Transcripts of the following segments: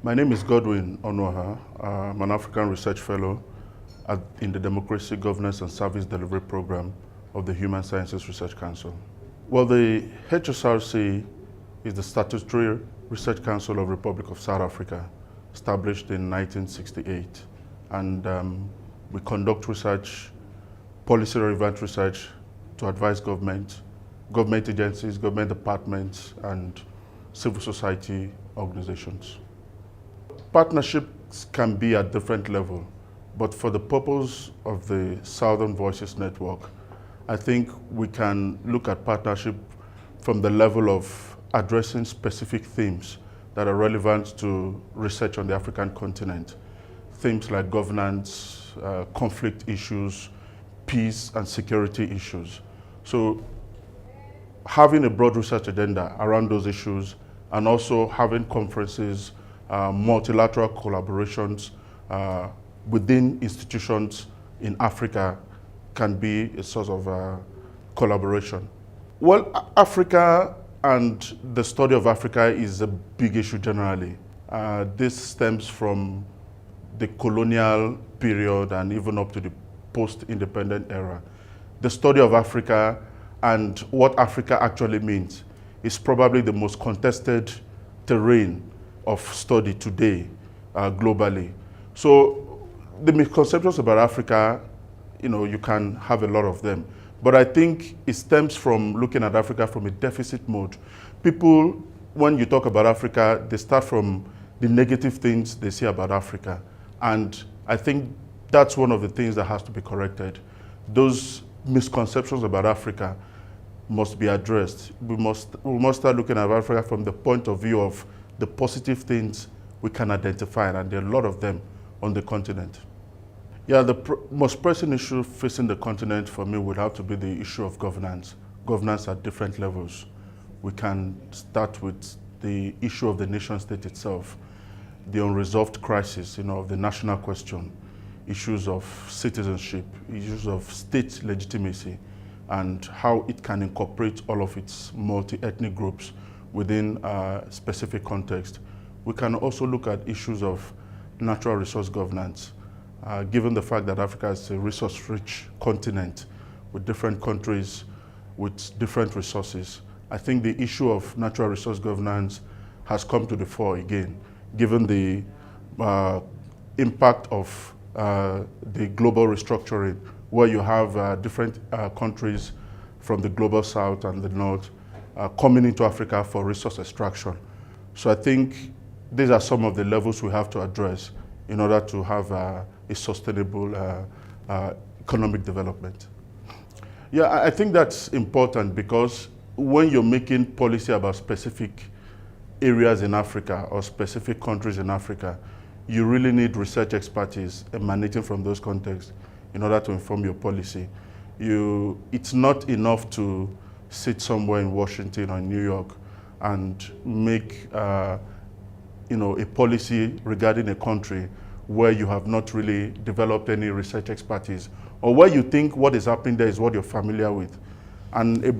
My name is Godwin Onuoha. I'm an African Research Fellow in the Democracy, Governance and Service Delivery Program of the Human Sciences Research Council. Well, the HSRC is the statutory research council of the Republic of South Africa, established in 1968. And we conduct research, policy-relevant research to advise government agencies, government departments, and civil society organizations. Partnerships can be at different levels, but for the purpose of the Southern Voices Network, I think we can look at partnership from the level of addressing specific themes that are relevant to research on the African continent. Themes like governance, conflict issues, peace and security issues. So having a broad research agenda around those issues and also having conferences, multilateral collaborations within institutions in Africa can be a source of collaboration. Well, Africa and the study of Africa is a big issue generally. This stems from the colonial period and even up to the post-independent era. The study of Africa and what Africa actually means is probably the most contested terrain of study today globally. So the misconceptions about Africa, you can have a lot of them. But I think it stems from looking at Africa from a deficit mode. People, when you talk about Africa, they start from the negative things they see about Africa. And I think that's one of the things that has to be corrected. Those misconceptions about Africa must be addressed. We must start looking at Africa from the point of view of the positive things we can identify, and there are a lot of them on the continent. Yeah, the most pressing issue facing the continent for me would have to be the issue of governance. Governance at different levels. We can start with the issue of the nation state itself, the unresolved crisis, of the national question, issues of citizenship, issues of state legitimacy, and how it can incorporate all of its multi-ethnic groups within a specific context. We can also look at issues of natural resource governance, given the fact that Africa is a resource-rich continent with different countries with different resources. I think the issue of natural resource governance has come to the fore again, given the impact of the global restructuring, where you have different countries from the global south and the north coming into Africa for resource extraction. So I think these are some of the levels we have to address in order to have a sustainable economic development. Yeah, I think that's important because when you're making policy about specific areas in Africa or specific countries in Africa, you really need research expertise emanating from those contexts in order to inform your policy. It's not enough to sit somewhere in Washington or New York and make a policy regarding a country where you have not really developed any research expertise, or where you think what is happening there is what you're familiar with. And a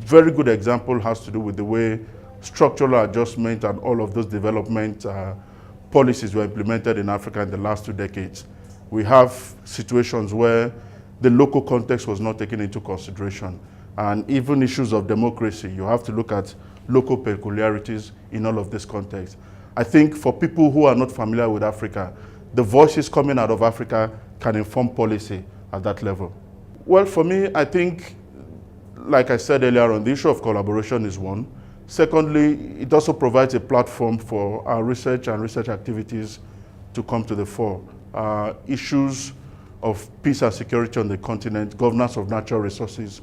very good example has to do with the way structural adjustment and all of those development policies were implemented in Africa in the last 2 decades. We have situations where the local context was not taken into consideration. And even issues of democracy, you have to look at local peculiarities in all of this context. I think for people who are not familiar with Africa, the voices coming out of Africa can inform policy at that level. Well, for me, I think, like I said earlier on, the issue of collaboration is one. Secondly, it also provides a platform for our research and research activities to come to the fore. Issues of peace and security on the continent, governance of natural resources,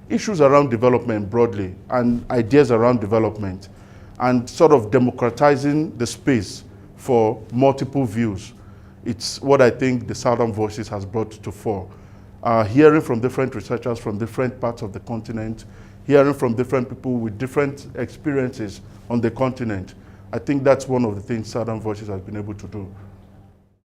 issues around development broadly, and ideas around development, and sort of democratizing the space for multiple views. It's what I think the Southern Voices has brought to fore. Hearing from different researchers from different parts of the continent, hearing from different people with different experiences on the continent. I think that's one of the things Southern Voices has been able to do.